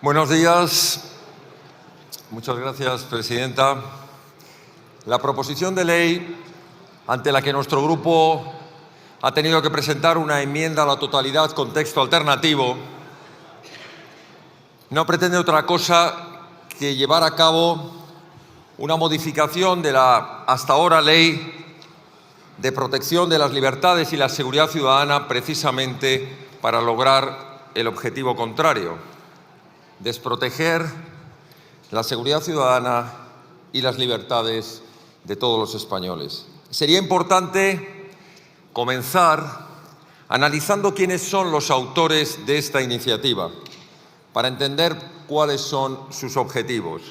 Buenos días. Muchas gracias, presidenta. La proposición de ley ante la que nuestro grupo ha tenido que presentar una enmienda a la totalidad con texto alternativo no pretende otra cosa que llevar a cabo una modificación de la hasta ahora Ley de Protección de las Libertades y la Seguridad Ciudadana, precisamente para lograr el objetivo contrario: desproteger la seguridad ciudadana y las libertades de todos los españoles. Sería importante comenzar analizando quiénes son los autores de esta iniciativa, para entender cuáles son sus objetivos.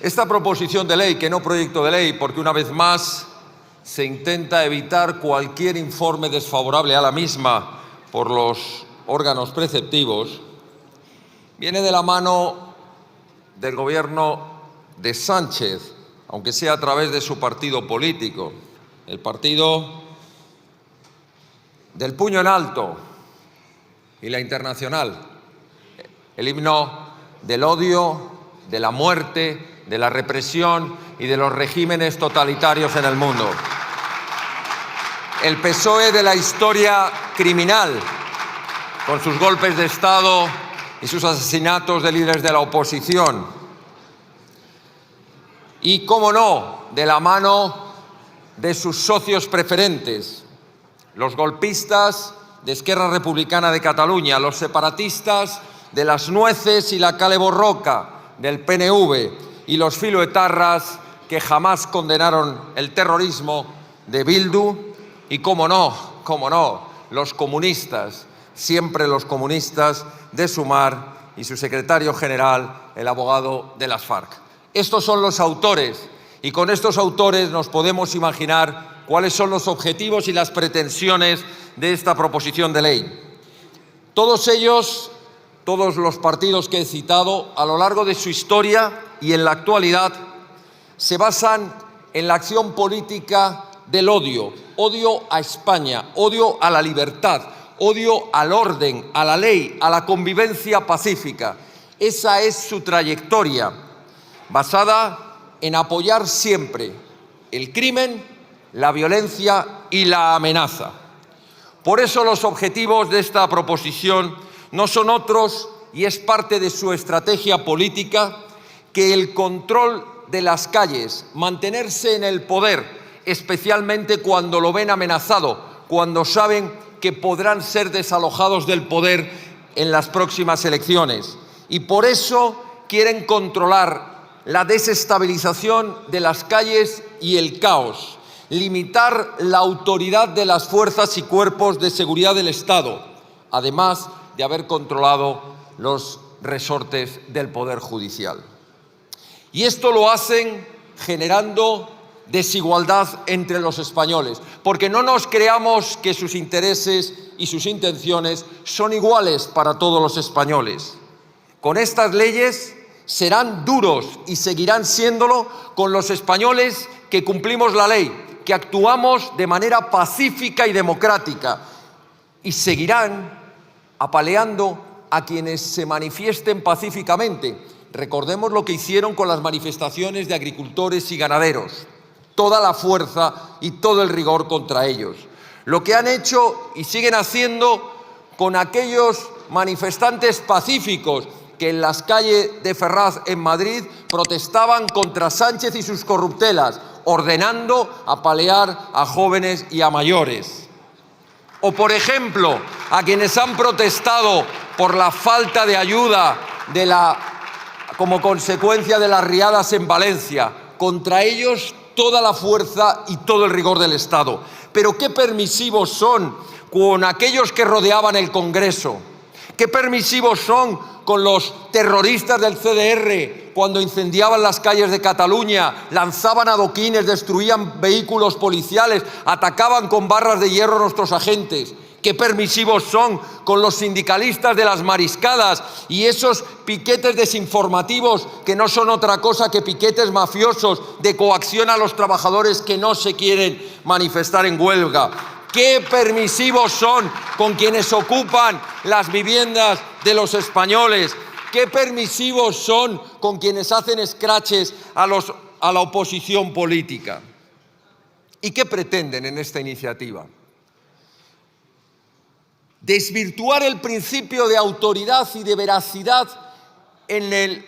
Esta proposición de ley, que no proyecto de ley, porque una vez más se intenta evitar cualquier informe desfavorable a la misma por los órganos preceptivos, viene de la mano del gobierno de Sánchez, aunque sea a través de su partido político, el partido del puño en alto y la Internacional, el himno del odio, de la muerte, de la represión y de los regímenes totalitarios en el mundo. El PSOE de la historia criminal, con sus golpes de Estado y sus asesinatos de líderes de la oposición. Y, cómo no, de la mano de sus socios preferentes, los golpistas de Esquerra Republicana de Cataluña, los separatistas de las nueces y la Kale Borroka del PNV y los filoetarras que jamás condenaron el terrorismo de Bildu y, cómo no, los comunistas, siempre los comunistas de Sumar y su secretario general, el abogado de las FARC. Estos son los autores, y con estos autores nos podemos imaginar cuáles son los objetivos y las pretensiones de esta proposición de ley. Todos ellos, todos los partidos que he citado, a lo largo de su historia y en la actualidad, se basan en la acción política del odio. Odio a España, odio a la libertad, odio al orden, a la ley, a la convivencia pacífica. Esa es su trayectoria, basada en apoyar siempre el crimen, la violencia y la amenaza. Por eso los objetivos de esta proposición no son otros, y es parte de su estrategia política, que el control de las calles, mantenerse en el poder, especialmente cuando lo ven amenazado, cuando saben que podrán ser desalojados del poder en las próximas elecciones. Y por eso quieren controlar la desestabilización de las calles y el caos, limitar la autoridad de las fuerzas y cuerpos de seguridad del Estado, además de haber controlado los resortes del Poder Judicial. Y esto lo hacen generando desigualdad entre los españoles, porque no nos creamos que sus intereses y sus intenciones son iguales para todos los españoles. Con estas leyes serán duros y seguirán siéndolo con los españoles que cumplimos la ley, que actuamos de manera pacífica y democrática, y seguirán apaleando a quienes se manifiesten pacíficamente. Recordemos lo que hicieron con las manifestaciones de agricultores y ganaderos. Toda la fuerza y todo el rigor contra ellos. Lo que han hecho y siguen haciendo con aquellos manifestantes pacíficos que en las calles de Ferraz, en Madrid, protestaban contra Sánchez y sus corruptelas, ordenando apalear a jóvenes y a mayores. O, por ejemplo, a quienes han protestado por la falta de ayuda como consecuencia de las riadas en Valencia. Contra ellos toda la fuerza y todo el rigor del Estado. Pero qué permisivos son con aquellos que rodeaban el Congreso. Qué permisivos son con los terroristas del CDR cuando incendiaban las calles de Cataluña, lanzaban adoquines, destruían vehículos policiales, atacaban con barras de hierro a nuestros agentes. Qué permisivos son con los sindicalistas de las mariscadas y esos piquetes desinformativos que no son otra cosa que piquetes mafiosos de coacción a los trabajadores que no se quieren manifestar en huelga. Qué permisivos son con quienes ocupan las viviendas de los españoles, qué permisivos son con quienes hacen escraches a la oposición política. ¿Y qué pretenden en esta iniciativa? Desvirtuar el principio de autoridad y de veracidad en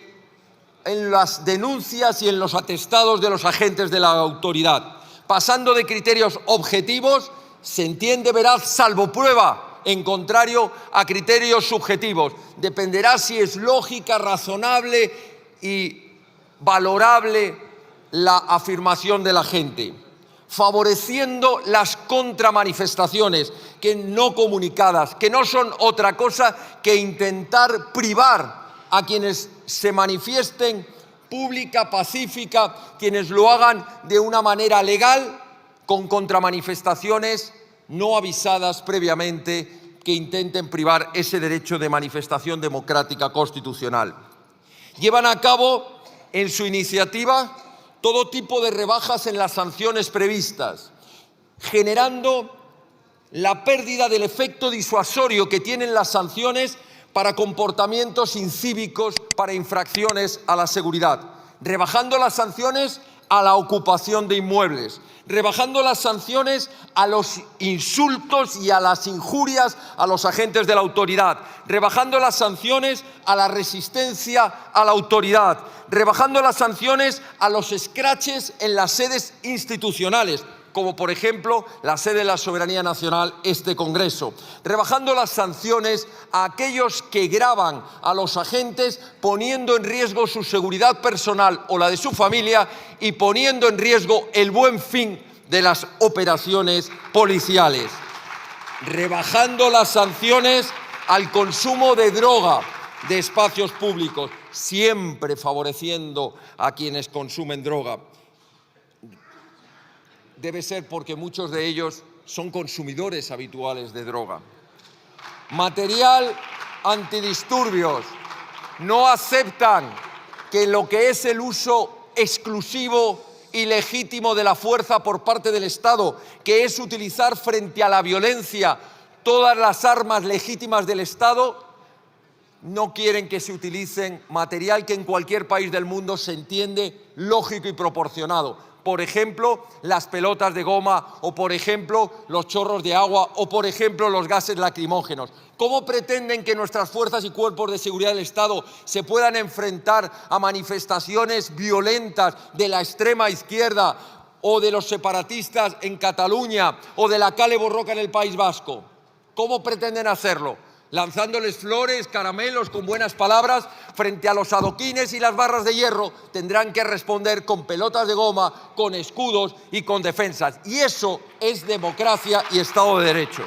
las denuncias y en los atestados de los agentes de la autoridad, pasando de criterios objetivos, se entiende veraz salvo prueba, en contrario a criterios subjetivos. Dependerá si es lógica, razonable y valorable la afirmación de la gente, favoreciendo las contramanifestaciones que no comunicadas, que no son otra cosa que intentar privar a quienes se manifiesten pública, pacífica, quienes lo hagan de una manera legal, con contramanifestaciones no avisadas previamente que intenten privar ese derecho de manifestación democrática constitucional. Llevan a cabo en su iniciativa todo tipo de rebajas en las sanciones previstas, generando la pérdida del efecto disuasorio que tienen las sanciones para comportamientos incívicos, para infracciones a la seguridad, rebajando las sanciones a la ocupación de inmuebles, rebajando las sanciones a los insultos y a las injurias a los agentes de la autoridad, rebajando las sanciones a la resistencia a la autoridad, rebajando las sanciones a los escraches en las sedes institucionales, como por ejemplo la sede de la Soberanía Nacional, este Congreso, rebajando las sanciones a aquellos que gravan a los agentes poniendo en riesgo su seguridad personal o la de su familia y poniendo en riesgo el buen fin de las operaciones policiales, rebajando las sanciones al consumo de droga de espacios públicos, siempre favoreciendo a quienes consumen droga. Debe ser porque muchos de ellos son consumidores habituales de droga. Material antidisturbios. No aceptan que lo que es el uso exclusivo y legítimo de la fuerza por parte del Estado, que es utilizar frente a la violencia todas las armas legítimas del Estado, no quieren que se utilicen material que en cualquier país del mundo se entiende lógico y proporcionado. Por ejemplo, las pelotas de goma, o por ejemplo, los chorros de agua, o por ejemplo, los gases lacrimógenos. ¿Cómo pretenden que nuestras fuerzas y cuerpos de seguridad del Estado se puedan enfrentar a manifestaciones violentas de la extrema izquierda o de los separatistas en Cataluña o de la Kale Borroka en el País Vasco? ¿Cómo pretenden hacerlo? Lanzándoles flores, caramelos, con buenas palabras, frente a los adoquines y las barras de hierro, tendrán que responder con pelotas de goma, con escudos y con defensas. Y eso es democracia y Estado de Derecho.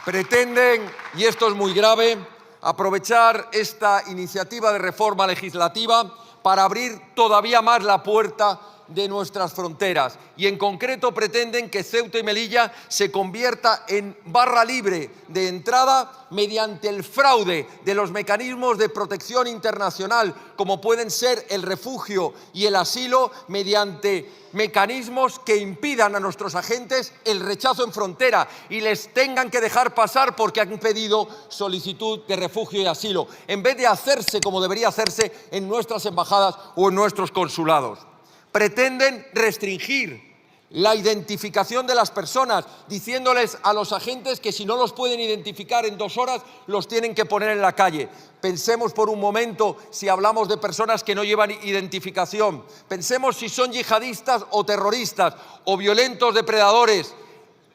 Pretenden, y esto es muy grave, aprovechar esta iniciativa de reforma legislativa para abrir todavía más la puerta de nuestras fronteras, y en concreto pretenden que Ceuta y Melilla se convierta en barra libre de entrada mediante el fraude de los mecanismos de protección internacional, como pueden ser el refugio y el asilo, mediante mecanismos que impidan a nuestros agentes el rechazo en frontera y les tengan que dejar pasar porque han pedido solicitud de refugio y asilo, en vez de hacerse como debería hacerse en nuestras embajadas o en nuestros consulados. Pretenden restringir la identificación de las personas, diciéndoles a los agentes que si no los pueden identificar en 2 horas, los tienen que poner en la calle. Pensemos por un momento si hablamos de personas que no llevan identificación. Pensemos si son yihadistas o terroristas o violentos depredadores,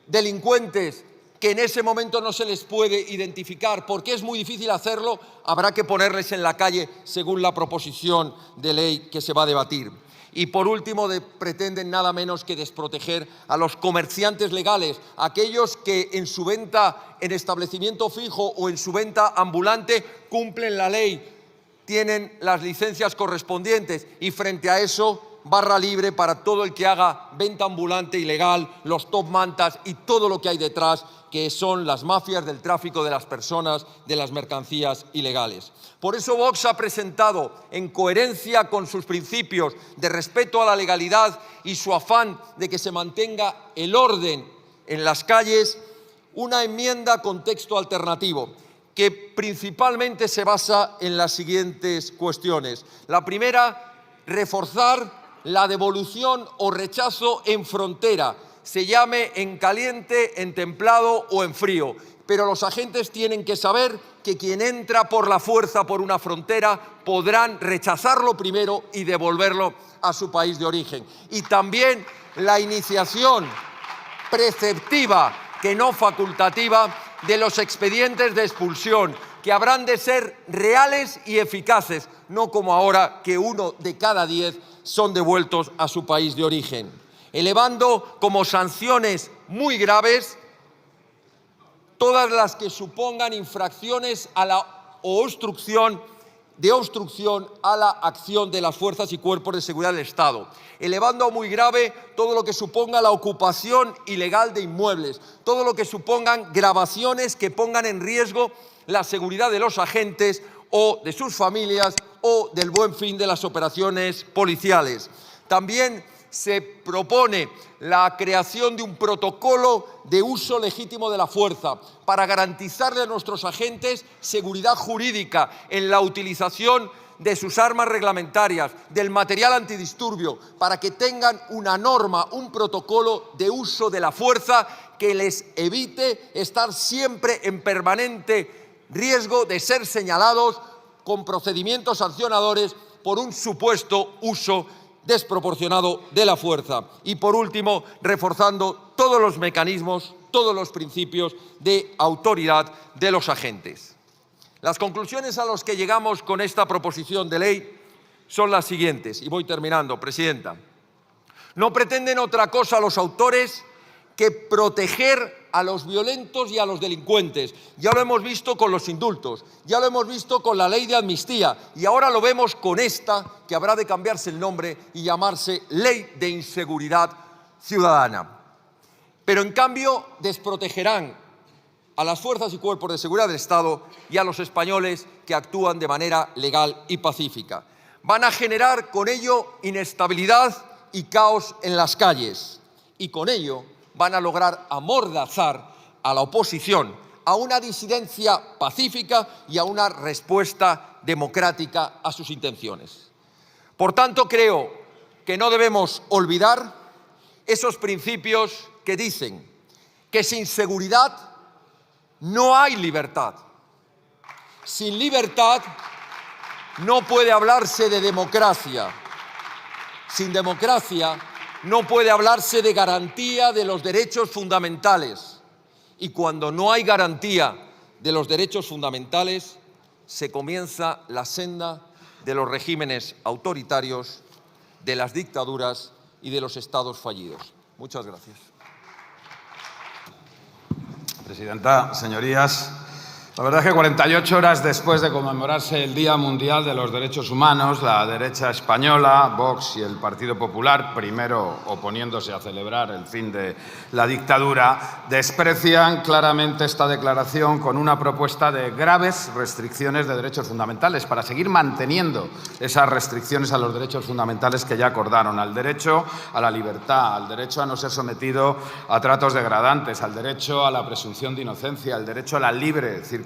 delincuentes, que en ese momento no se les puede identificar. Porque es muy difícil hacerlo, habrá que ponerles en la calle según la proposición de ley que se va a debatir. Y por último, pretenden nada menos que desproteger a los comerciantes legales, aquellos que en su venta en establecimiento fijo o en su venta ambulante cumplen la ley, tienen las licencias correspondientes, y frente a eso, barra libre para todo el que haga venta ambulante ilegal, los top mantas y todo lo que hay detrás, que son las mafias del tráfico de las personas, de las mercancías ilegales. Por eso Vox ha presentado, en coherencia con sus principios de respeto a la legalidad y su afán de que se mantenga el orden en las calles, una enmienda con texto alternativo que principalmente se basa en las siguientes cuestiones. La primera, reforzar la devolución o rechazo en frontera, se llame en caliente, en templado o en frío. Pero los agentes tienen que saber que quien entra por la fuerza por una frontera podrán rechazarlo primero y devolverlo a su país de origen. Y también la iniciación preceptiva, que no facultativa, de los expedientes de expulsión, que habrán de ser reales y eficaces, no como ahora, que 1 de cada 10 son devueltos a su país de origen, elevando como sanciones muy graves todas las que supongan infracciones a la obstrucción a la acción de las fuerzas y cuerpos de seguridad del Estado, elevando a muy grave todo lo que suponga la ocupación ilegal de inmuebles, todo lo que supongan grabaciones que pongan en riesgo la seguridad de los agentes o de sus familias o del buen fin de las operaciones policiales. También se propone la creación de un protocolo de uso legítimo de la fuerza para garantizarle a nuestros agentes seguridad jurídica en la utilización de sus armas reglamentarias, del material antidisturbio, para que tengan una norma, un protocolo de uso de la fuerza que les evite estar siempre en permanente riesgo de ser señalados con procedimientos sancionadores por un supuesto uso desproporcionado de la fuerza. Y por último, reforzando todos los mecanismos, todos los principios de autoridad de los agentes. Las conclusiones a las que llegamos con esta proposición de ley son las siguientes, y voy terminando, Presidenta. No pretenden otra cosa los autores que proteger a los violentos y a los delincuentes. Ya lo hemos visto con los indultos, ya lo hemos visto con la ley de amnistía y ahora lo vemos con esta, que habrá de cambiarse el nombre y llamarse Ley de Inseguridad Ciudadana. Pero en cambio desprotegerán a las fuerzas y cuerpos de seguridad del Estado y a los españoles que actúan de manera legal y pacífica. Van a generar con ello inestabilidad y caos en las calles y con ello van a lograr amordazar a la oposición, a una disidencia pacífica y a una respuesta democrática a sus intenciones. Por tanto, creo que no debemos olvidar esos principios que dicen que sin seguridad no hay libertad. Sin libertad no puede hablarse de democracia. Sin democracia no puede hablarse de garantía de los derechos fundamentales. Y cuando no hay garantía de los derechos fundamentales, se comienza la senda de los regímenes autoritarios, de las dictaduras y de los estados fallidos. Muchas gracias. Presidenta, señorías, la verdad es que 48 horas después de conmemorarse el Día Mundial de los Derechos Humanos, la derecha española, Vox y el Partido Popular, primero oponiéndose a celebrar el fin de la dictadura, desprecian claramente esta declaración con una propuesta de graves restricciones de derechos fundamentales para seguir manteniendo esas restricciones a los derechos fundamentales que ya acordaron, al derecho a la libertad, al derecho a no ser sometido a tratos degradantes, al derecho a la presunción de inocencia, al derecho a la libre circulación,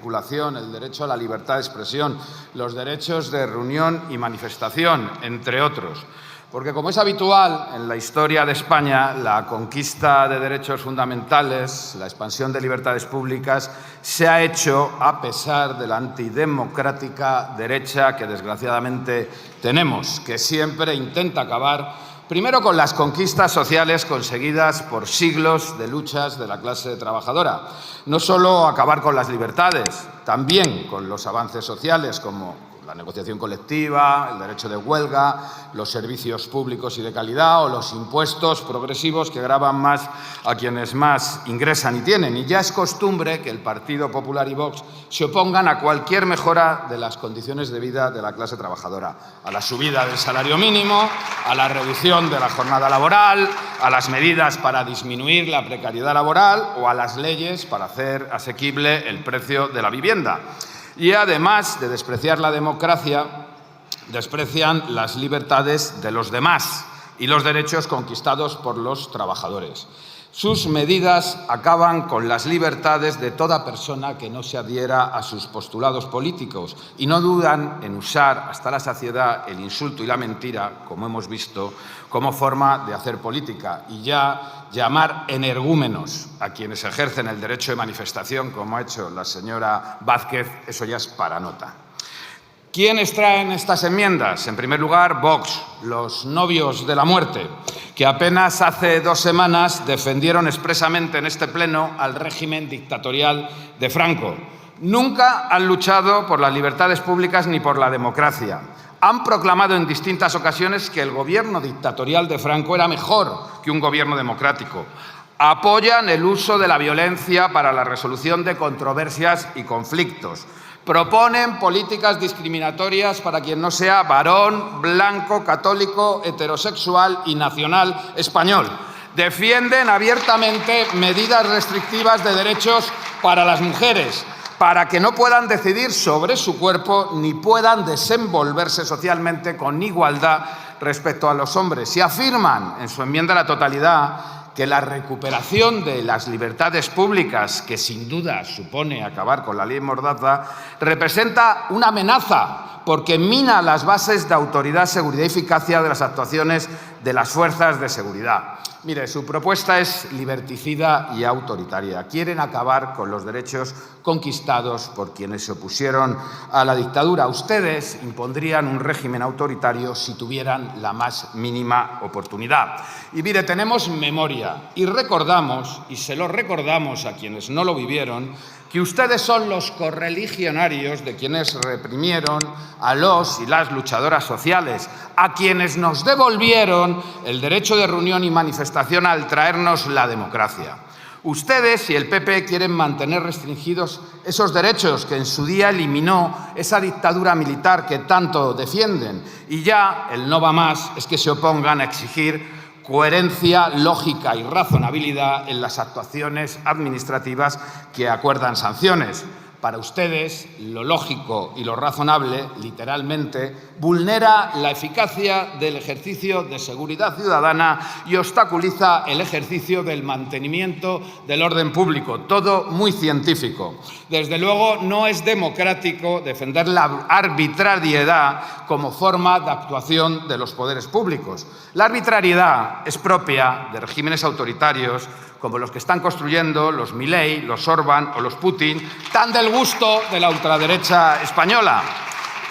el derecho a la libertad de expresión, los derechos de reunión y manifestación, entre otros. Porque, como es habitual en la historia de España, la conquista de derechos fundamentales, la expansión de libertades públicas, se ha hecho a pesar de la antidemocrática derecha que desgraciadamente tenemos, que siempre intenta acabar primero con las conquistas sociales conseguidas por siglos de luchas de la clase trabajadora. No solo acabar con las libertades, también con los avances sociales como la negociación colectiva, el derecho de huelga, los servicios públicos y de calidad o los impuestos progresivos que gravan más a quienes más ingresan y tienen. Y ya es costumbre que el Partido Popular y Vox se opongan a cualquier mejora de las condiciones de vida de la clase trabajadora, a la subida del salario mínimo, a la reducción de la jornada laboral, a las medidas para disminuir la precariedad laboral o a las leyes para hacer asequible el precio de la vivienda. Y además de despreciar la democracia, desprecian las libertades de los demás y los derechos conquistados por los trabajadores. Sus medidas acaban con las libertades de toda persona que no se adhiera a sus postulados políticos y no dudan en usar hasta la saciedad el insulto y la mentira, como hemos visto, como forma de hacer política. Y ya llamar energúmenos a quienes ejercen el derecho de manifestación, como ha hecho la señora Vázquez, eso ya es para nota. ¿Quiénes traen estas enmiendas? En primer lugar, Vox, los novios de la muerte, que apenas hace 2 semanas defendieron expresamente en este pleno al régimen dictatorial de Franco. Nunca han luchado por las libertades públicas ni por la democracia. Han proclamado en distintas ocasiones que el gobierno dictatorial de Franco era mejor que un gobierno democrático. Apoyan el uso de la violencia para la resolución de controversias y conflictos. Proponen políticas discriminatorias para quien no sea varón, blanco, católico, heterosexual y nacional español. Defienden abiertamente medidas restrictivas de derechos para las mujeres, para que no puedan decidir sobre su cuerpo ni puedan desenvolverse socialmente con igualdad respecto a los hombres. Y afirman en su enmienda a la totalidad que la recuperación de las libertades públicas, que sin duda supone acabar con la ley Mordaza, representa una amenaza porque mina las bases de autoridad, seguridad y eficacia de las actuaciones de las fuerzas de seguridad. Mire, su propuesta es liberticida y autoritaria. Quieren acabar con los derechos conquistados por quienes se opusieron a la dictadura. Ustedes impondrían un régimen autoritario si tuvieran la más mínima oportunidad. Y mire, tenemos memoria y recordamos, y se lo recordamos a quienes no lo vivieron, que ustedes son los correligionarios de quienes reprimieron a los y las luchadoras sociales, a quienes nos devolvieron el derecho de reunión y manifestación al traernos la democracia. Ustedes y el PP quieren mantener restringidos esos derechos que en su día eliminó esa dictadura militar que tanto defienden. Y ya el no va más es que se opongan a exigir coherencia, lógica y razonabilidad en las actuaciones administrativas que acuerdan sanciones. Para ustedes, lo lógico y lo razonable, literalmente, vulnera la eficacia del ejercicio de seguridad ciudadana y obstaculiza el ejercicio del mantenimiento del orden público. Todo muy científico. Desde luego, no es democrático defender la arbitrariedad como forma de actuación de los poderes públicos. La arbitrariedad es propia de regímenes autoritarios como los que están construyendo los Milei, los Orbán o los Putin, tan del gusto de la ultraderecha española.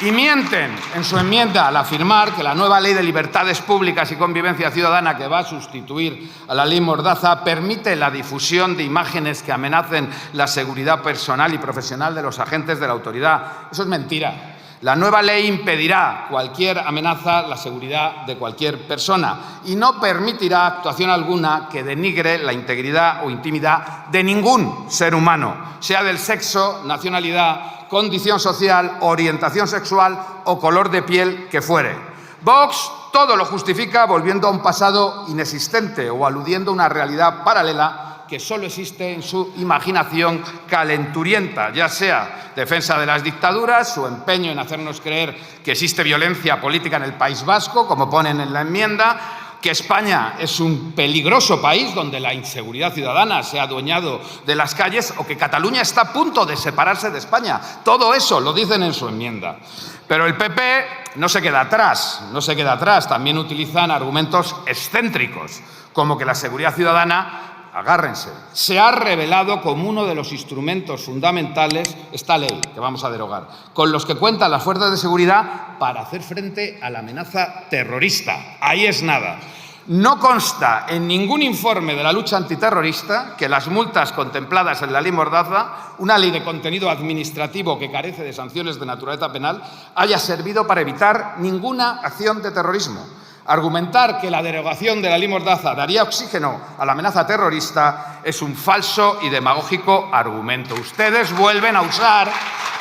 Y mienten en su enmienda al afirmar que la nueva Ley de Libertades Públicas y Convivencia Ciudadana, que va a sustituir a la Ley Mordaza, permite la difusión de imágenes que amenacen la seguridad personal y profesional de los agentes de la autoridad. Eso es mentira. La nueva ley impedirá cualquier amenaza a la seguridad de cualquier persona y no permitirá actuación alguna que denigre la integridad o intimidad de ningún ser humano, sea del sexo, nacionalidad, condición social, orientación sexual o color de piel que fuere. Vox todo lo justifica volviendo a un pasado inexistente o aludiendo a una realidad paralela que solo existe en su imaginación calenturienta, ya sea defensa de las dictaduras, su empeño en hacernos creer que existe violencia política en el País Vasco, como ponen en la enmienda, que España es un peligroso país donde la inseguridad ciudadana se ha adueñado de las calles o que Cataluña está a punto de separarse de España. Todo eso lo dicen en su enmienda. Pero el PP no se queda atrás, también utilizan argumentos excéntricos, como que la seguridad ciudadana, agárrense, se ha revelado como uno de los instrumentos fundamentales, esta ley que vamos a derogar, con los que cuentan las fuerzas de seguridad para hacer frente a la amenaza terrorista. Ahí es nada. No consta en ningún informe de la lucha antiterrorista que las multas contempladas en la ley Mordaza, una ley de contenido administrativo que carece de sanciones de naturaleza penal, haya servido para evitar ninguna acción de terrorismo. Argumentar que la derogación de la ley Mordaza daría oxígeno a la amenaza terrorista es un falso y demagógico argumento. Ustedes vuelven a usar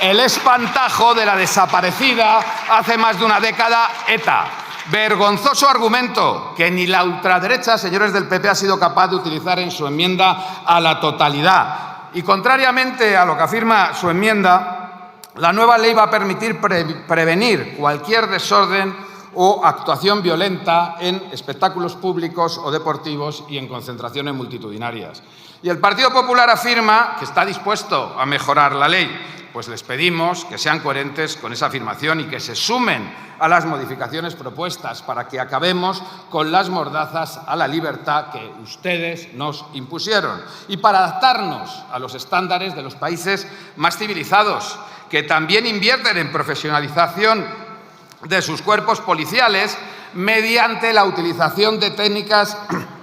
el espantajo de la desaparecida hace más de una década ETA. Vergonzoso argumento que ni la ultraderecha, señores del PP, ha sido capaz de utilizar en su enmienda a la totalidad. Y contrariamente a lo que afirma su enmienda, la nueva ley va a permitir prevenir cualquier desorden o actuación violenta en espectáculos públicos o deportivos y en concentraciones multitudinarias. Y el Partido Popular afirma que está dispuesto a mejorar la ley. Pues les pedimos que sean coherentes con esa afirmación y que se sumen a las modificaciones propuestas para que acabemos con las mordazas a la libertad que ustedes nos impusieron y para adaptarnos a los estándares de los países más civilizados, que también invierten en profesionalización de sus cuerpos policiales mediante la utilización de técnicas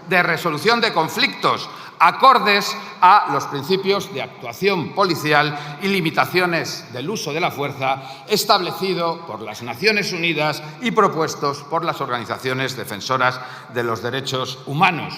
de resolución de conflictos acordes a los principios de actuación policial y limitaciones del uso de la fuerza establecido por las Naciones Unidas y propuestos por las organizaciones defensoras de los derechos humanos.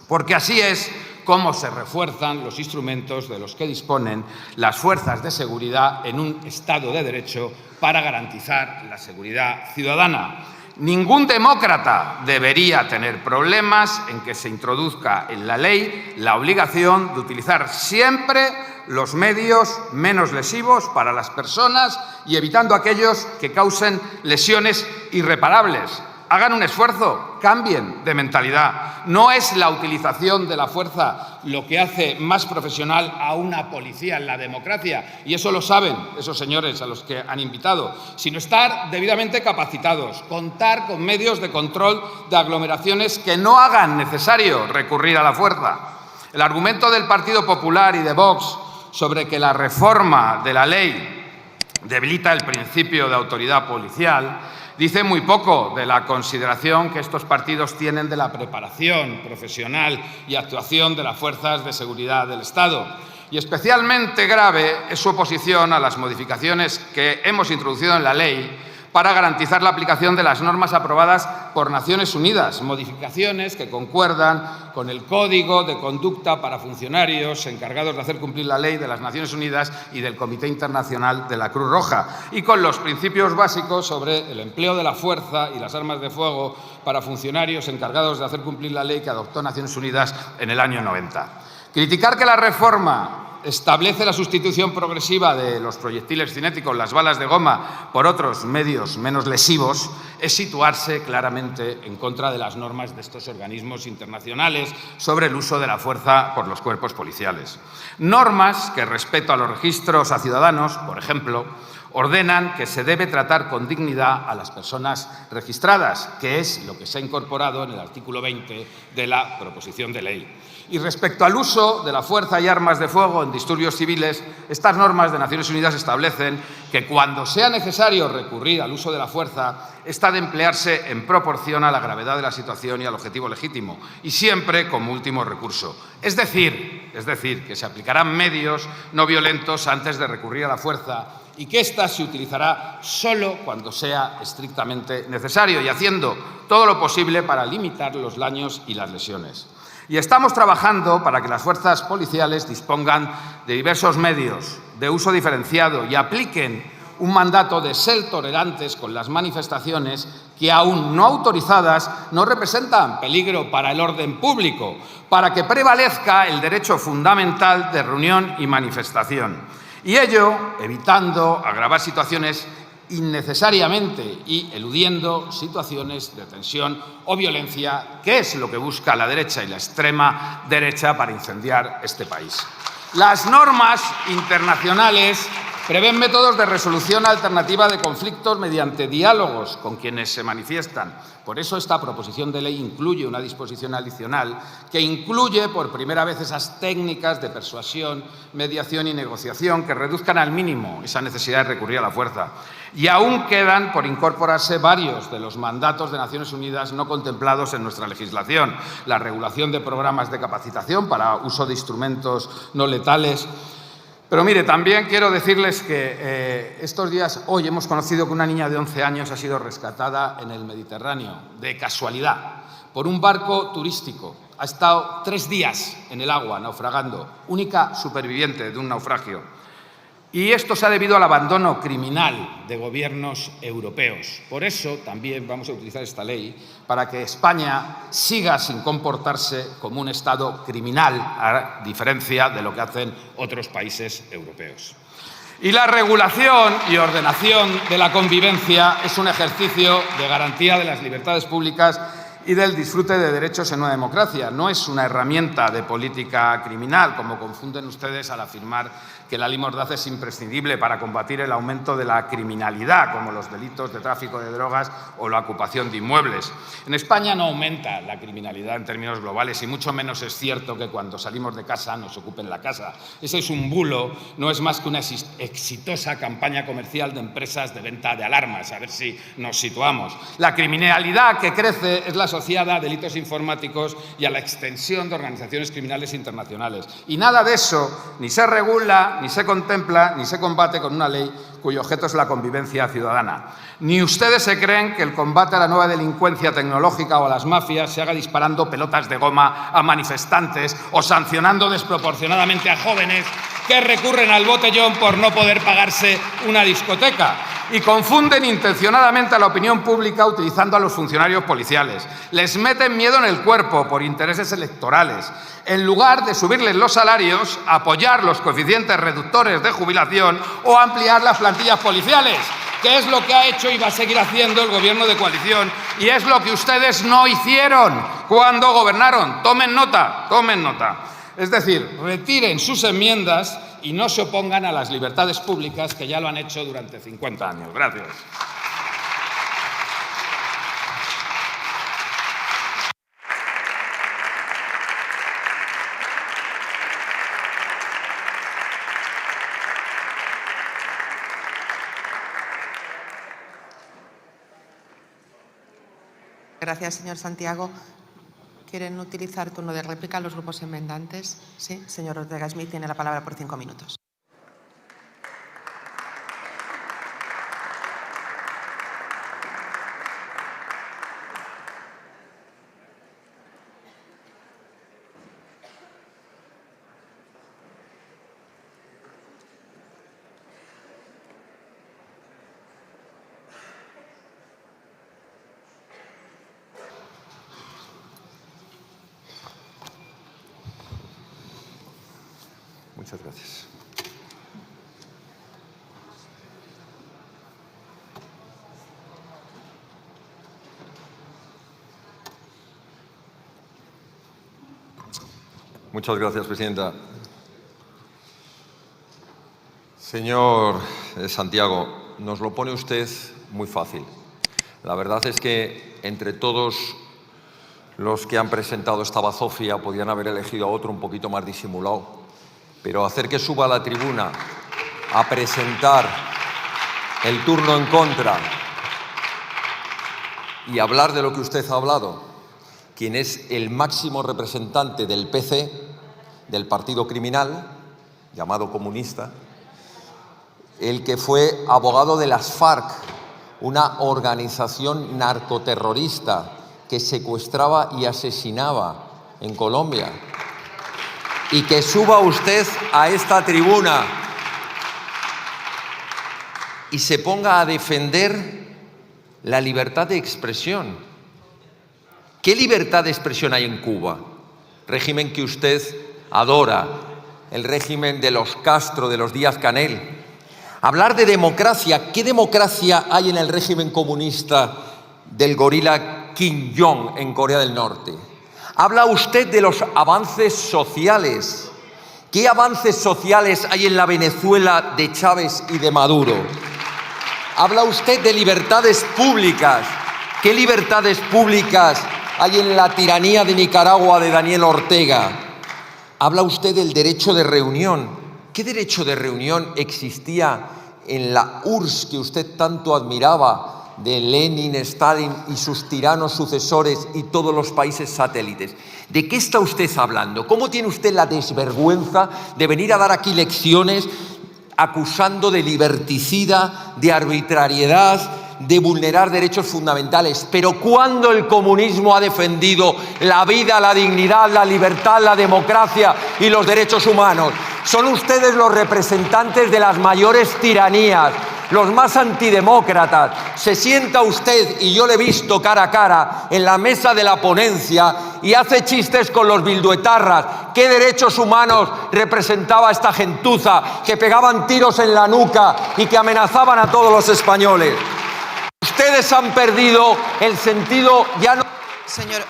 Porque así es como se refuerzan los instrumentos de los que disponen las fuerzas de seguridad en un Estado de Derecho para garantizar la seguridad ciudadana. Ningún demócrata debería tener problemas en que se introduzca en la ley la obligación de utilizar siempre los medios menos lesivos para las personas y evitando aquellos que causen lesiones irreparables. Hagan un esfuerzo, cambien de mentalidad. No es la utilización de la fuerza lo que hace más profesional a una policía en la democracia, y eso lo saben esos señores a los que han invitado, sino estar debidamente capacitados, contar con medios de control de aglomeraciones que no hagan necesario recurrir a la fuerza. El argumento del Partido Popular y de Vox sobre que la reforma de la ley debilita el principio de autoridad policial dice muy poco de la consideración que estos partidos tienen de la preparación profesional y actuación de las fuerzas de seguridad del Estado. Y especialmente grave es su oposición a las modificaciones que hemos introducido en la ley para garantizar la aplicación de las normas aprobadas por Naciones Unidas, modificaciones que concuerdan con el Código de Conducta para funcionarios encargados de hacer cumplir la ley de las Naciones Unidas y del Comité Internacional de la Cruz Roja, y con los principios básicos sobre el empleo de la fuerza y las armas de fuego para funcionarios encargados de hacer cumplir la ley que adoptó Naciones Unidas en el año 90. Criticar que la reforma establece la sustitución progresiva de los proyectiles cinéticos, las balas de goma, por otros medios menos lesivos, es situarse claramente en contra de las normas de estos organismos internacionales sobre el uso de la fuerza por los cuerpos policiales. Normas que, respecto a los registros a ciudadanos, por ejemplo, ordenan que se debe tratar con dignidad a las personas registradas, que es lo que se ha incorporado en el artículo 20 de la proposición de ley. Y respecto al uso de la fuerza y armas de fuego en disturbios civiles, estas normas de Naciones Unidas establecen que cuando sea necesario recurrir al uso de la fuerza, esta de emplearse en proporción a la gravedad de la situación y al objetivo legítimo, y siempre como último recurso. Es decir, que se aplicarán medios no violentos antes de recurrir a la fuerza y que ésta se utilizará solo cuando sea estrictamente necesario y haciendo todo lo posible para limitar los daños y las lesiones. Y estamos trabajando para que las fuerzas policiales dispongan de diversos medios de uso diferenciado y apliquen un mandato de ser tolerantes con las manifestaciones que, aún no autorizadas, no representan peligro para el orden público, para que prevalezca el derecho fundamental de reunión y manifestación. Y ello evitando agravar situaciones innecesariamente y eludiendo situaciones de tensión o violencia, que es lo que busca la derecha y la extrema derecha para incendiar este país. Las normas internacionales prevén métodos de resolución alternativa de conflictos mediante diálogos con quienes se manifiestan. Por eso esta proposición de ley incluye una disposición adicional que incluye por primera vez esas técnicas de persuasión, mediación y negociación que reduzcan al mínimo esa necesidad de recurrir a la fuerza. Y aún quedan por incorporarse varios de los mandatos de Naciones Unidas no contemplados en nuestra legislación. La regulación de programas de capacitación para uso de instrumentos no letales. Pero mire, también quiero decirles que estos días, hoy hemos conocido que una niña de 11 años ha sido rescatada en el Mediterráneo, de casualidad, por un barco turístico. Ha estado 3 días en el agua, naufragando, única superviviente de un naufragio. Y esto se ha debido al abandono criminal de gobiernos europeos. Por eso también vamos a utilizar esta ley para que España siga sin comportarse como un Estado criminal, a diferencia de lo que hacen otros países europeos. Y la regulación y ordenación de la convivencia es un ejercicio de garantía de las libertades públicas y del disfrute de derechos en una democracia. No es una herramienta de política criminal, como confunden ustedes al afirmar que la ley Mordaz es imprescindible para combatir el aumento de la criminalidad, como los delitos de tráfico de drogas o la ocupación de inmuebles. En España no aumenta la criminalidad en términos globales y mucho menos es cierto que cuando salimos de casa nos ocupen la casa. Ese es un bulo, no es más que una exitosa campaña comercial de empresas de venta de alarmas, a ver si nos situamos. La criminalidad que crece es la asociada a delitos informáticos y a la extensión de organizaciones criminales internacionales. Y nada de eso ni se regula, ni se contempla, ni se combate con una ley cuyo objeto es la convivencia ciudadana. Ni ustedes se creen que el combate a la nueva delincuencia tecnológica o a las mafias se haga disparando pelotas de goma a manifestantes o sancionando desproporcionadamente a jóvenes que recurren al botellón por no poder pagarse una discoteca. Y confunden intencionadamente a la opinión pública utilizando a los funcionarios policiales. Les meten miedo en el cuerpo por intereses electorales. En lugar de subirles los salarios, apoyar los coeficientes reductores de jubilación o ampliar las plantillas policiales, que es lo que ha hecho y va a seguir haciendo el Gobierno de coalición, y es lo que ustedes no hicieron cuando gobernaron. Tomen nota, tomen nota. Es decir, retiren sus enmiendas y no se opongan a las libertades públicas, que ya lo han hecho durante 50 años. Gracias. Gracias, señor Santiago. ¿Quieren utilizar turno de réplica los grupos enmendantes? Sí, señor Ortega Smith tiene la palabra por 5 minutos. Muchas gracias. Muchas gracias, presidenta. Señor Santiago, nos lo pone usted muy fácil. La verdad es que entre todos los que han presentado esta bazofia podían haber elegido a otro un poquito más disimulado. Pero hacer que suba a la tribuna a presentar el turno en contra y hablar de lo que usted ha hablado, quien es el máximo representante del PC, del partido criminal, llamado comunista, el que fue abogado de las FARC, una organización narcoterrorista que secuestraba y asesinaba en Colombia, y que suba usted a esta tribuna y se ponga a defender la libertad de expresión. ¿Qué libertad de expresión hay en Cuba? Régimen que usted adora, el régimen de los Castro, de los Díaz-Canel. Hablar de democracia, ¿qué democracia hay en el régimen comunista del gorila Kim Jong en Corea del Norte? Habla usted de los avances sociales. ¿Qué avances sociales hay en la Venezuela de Chávez y de Maduro? Habla usted de libertades públicas. ¿Qué libertades públicas hay en la tiranía de Nicaragua de Daniel Ortega? Habla usted del derecho de reunión. ¿Qué derecho de reunión existía en la URSS que usted tanto admiraba, de Lenin, Stalin y sus tiranos sucesores y todos los países satélites? ¿De qué está usted hablando? ¿Cómo tiene usted la desvergüenza de venir a dar aquí lecciones acusando de liberticida, de arbitrariedad, de vulnerar derechos fundamentales? Pero ¿cuándo el comunismo ha defendido la vida, la dignidad, la libertad, la democracia y los derechos humanos? Son ustedes los representantes de las mayores tiranías, los más antidemócratas. Se sienta usted, y yo le he visto cara a cara, en la mesa de la ponencia y hace chistes con los bilduetarras. ¿Qué derechos humanos representaba esta gentuza que pegaban tiros en la nuca y que amenazaban a todos los españoles? Ustedes han perdido el sentido ya no... Señor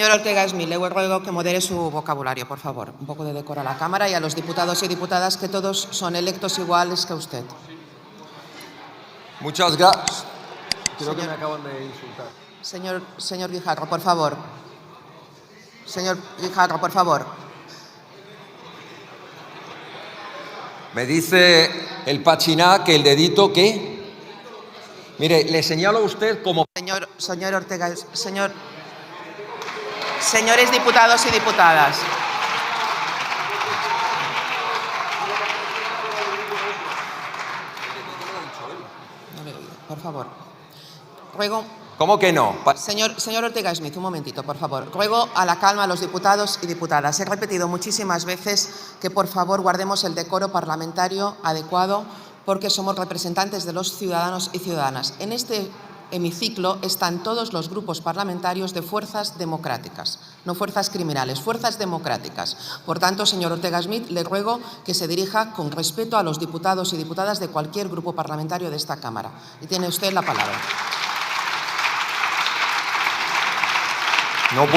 Ortega Smith, le ruego que modere su vocabulario, por favor. Un poco de decoro a la Cámara y a los diputados y diputadas, que todos son electos iguales que usted. Muchas gracias. Creo que me acaban de insultar. Señor Guijarro, por favor. Señor Guijarro, por favor. Me dice el Pachiná que el dedito, ¿qué? Mire, le señalo a usted como... Señor Ortega, señores diputados y diputadas. No le oigo, por favor. Ruego... ¿Cómo que no? Señor Ortega Smith, un momentito, por favor. Ruego a la calma a los diputados y diputadas. He repetido muchísimas veces que, por favor, guardemos el decoro parlamentario adecuado, porque somos representantes de los ciudadanos y ciudadanas. En este hemiciclo están todos los grupos parlamentarios de fuerzas democráticas, no fuerzas criminales, fuerzas democráticas. Por tanto, señor Ortega Smith, le ruego que se dirija con respeto a los diputados y diputadas de cualquier grupo parlamentario de esta Cámara. Y tiene usted la palabra. No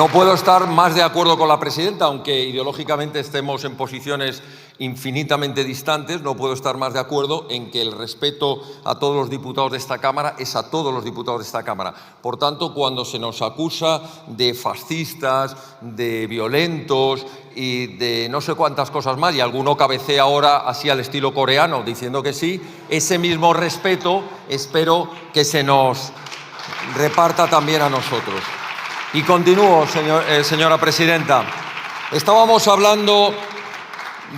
puedo estar más de acuerdo con la presidenta, aunque ideológicamente estemos en posiciones infinitamente distantes. No puedo estar más de acuerdo en que el respeto a todos los diputados de esta Cámara es a todos los diputados de esta Cámara. Por tanto, cuando se nos acusa de fascistas, de violentos y de no sé cuántas cosas más, y alguno cabecea ahora así al estilo coreano diciendo que sí, ese mismo respeto espero que se nos reparta también a nosotros. Y continúo, señora presidenta. Estábamos hablando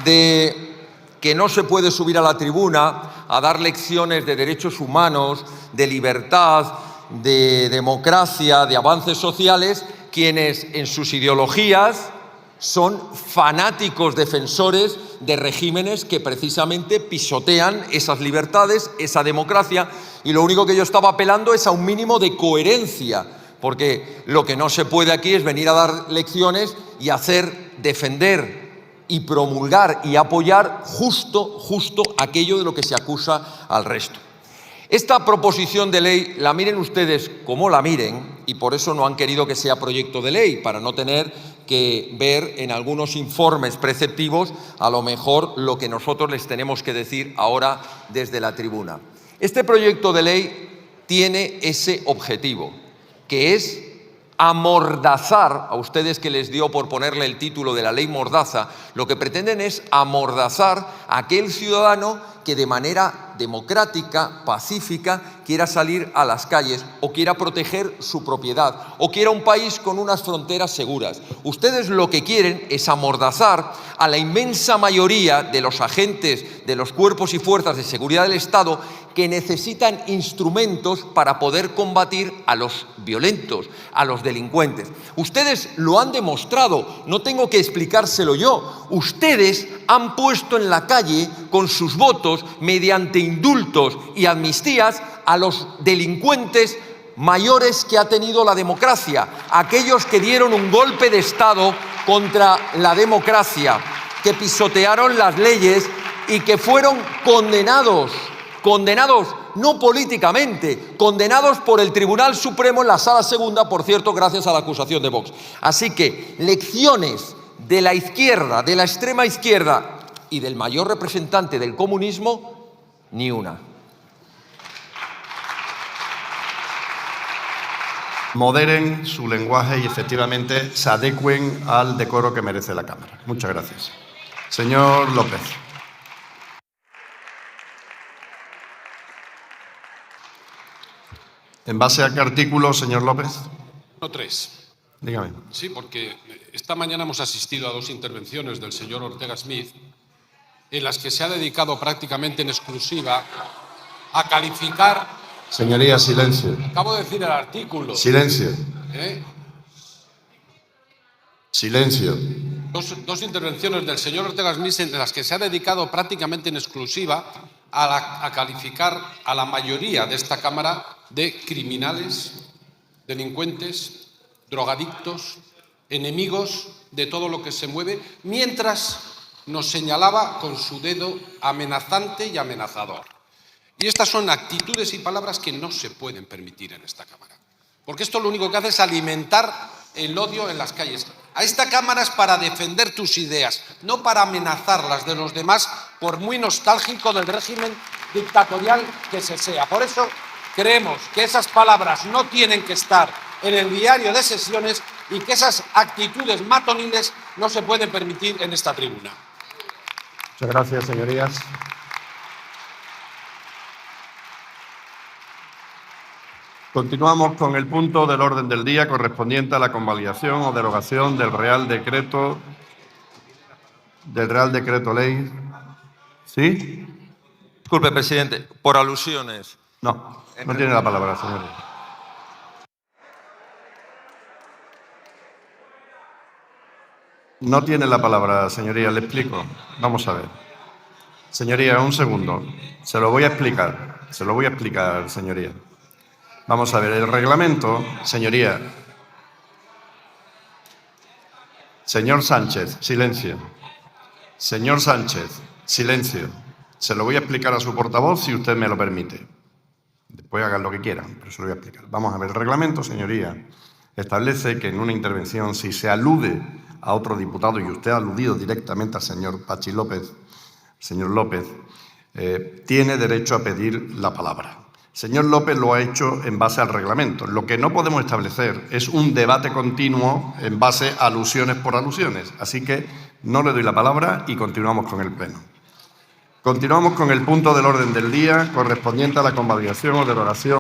de que no se puede subir a la tribuna a dar lecciones de derechos humanos, de libertad, de democracia, de avances sociales, quienes en sus ideologías son fanáticos defensores de regímenes que precisamente pisotean esas libertades, esa democracia, y lo único que yo estaba apelando es a un mínimo de coherencia, porque lo que no se puede aquí es venir a dar lecciones y hacer defender y promulgar y apoyar justo aquello de lo que se acusa al resto. Esta proposición de ley, la miren ustedes como la miren, y por eso no han querido que sea proyecto de ley, para no tener que ver en algunos informes preceptivos a lo mejor lo que nosotros les tenemos que decir ahora desde la tribuna. Este proyecto de ley tiene ese objetivo, que es amordazar, a ustedes que les dio por ponerle el título de la ley Mordaza, lo que pretenden es amordazar a aquel ciudadano que de manera democrática, pacífica, quiera salir a las calles o quiera proteger su propiedad o quiera un país con unas fronteras seguras. Ustedes lo que quieren es amordazar a la inmensa mayoría de los agentes de los cuerpos y fuerzas de seguridad del Estado que necesitan instrumentos para poder combatir a los violentos, a los delincuentes. Ustedes lo han demostrado, no tengo que explicárselo yo. Ustedes han puesto en la calle con sus votos, mediante indultos y amnistías, a los delincuentes mayores que ha tenido la democracia, aquellos que dieron un golpe de Estado contra la democracia, que pisotearon las leyes y que fueron condenados no políticamente, condenados por el Tribunal Supremo en la Sala Segunda, por cierto, gracias a la acusación de Vox. Así que lecciones de la izquierda, de la extrema izquierda y del mayor representante del comunismo, ni una. Moderen su lenguaje y efectivamente se adecuen al decoro que merece la Cámara. Muchas gracias. Señor López. ¿En base a qué artículo, señor López? 3. Dígame. Sí, porque esta mañana hemos asistido a 2 intervenciones del señor Ortega Smith en las que se ha dedicado prácticamente en exclusiva a calificar... Señoría, silencio. Acabo de decir el artículo. Silencio. ¿Eh? Silencio. dos intervenciones del señor Ortega Smith en las que se ha dedicado prácticamente en exclusiva a calificar a la mayoría de esta Cámara de criminales, delincuentes, drogadictos, enemigos de todo lo que se mueve, mientras nos señalaba con su dedo amenazante y amenazador. Y estas son actitudes y palabras que no se pueden permitir en esta Cámara, porque esto lo único que hace es alimentar el odio en las calles. A esta Cámara es para defender tus ideas, no para amenazar las de los demás, por muy nostálgico del régimen dictatorial que se sea. Por eso creemos que esas palabras no tienen que estar en el diario de sesiones y que esas actitudes matoniles no se pueden permitir en esta tribuna. Muchas gracias, señorías. Continuamos con el punto del orden del día correspondiente a la convalidación o derogación del Real Decreto Ley. ¿Sí? Disculpe, presidente, por alusiones. No tiene la palabra, señoría. No tiene la palabra, señoría, le explico. Vamos a ver. Señoría, un segundo. Se lo voy a explicar, señoría. Vamos a ver, el reglamento, señoría. Señor Sánchez, silencio. Señor Sánchez, silencio. Se lo voy a explicar a su portavoz si usted me lo permite. Después hagan lo que quieran, pero se lo voy a explicar. Vamos a ver, el reglamento, señoría, establece que en una intervención, si se alude a otro diputado, y usted ha aludido directamente al señor Pachi López, señor López, tiene derecho a pedir la palabra. Señor López lo ha hecho en base al reglamento. Lo que no podemos establecer es un debate continuo en base a alusiones por alusiones. Así que no le doy la palabra y continuamos con el pleno. Continuamos con el punto del orden del día correspondiente a la convalidación o derogación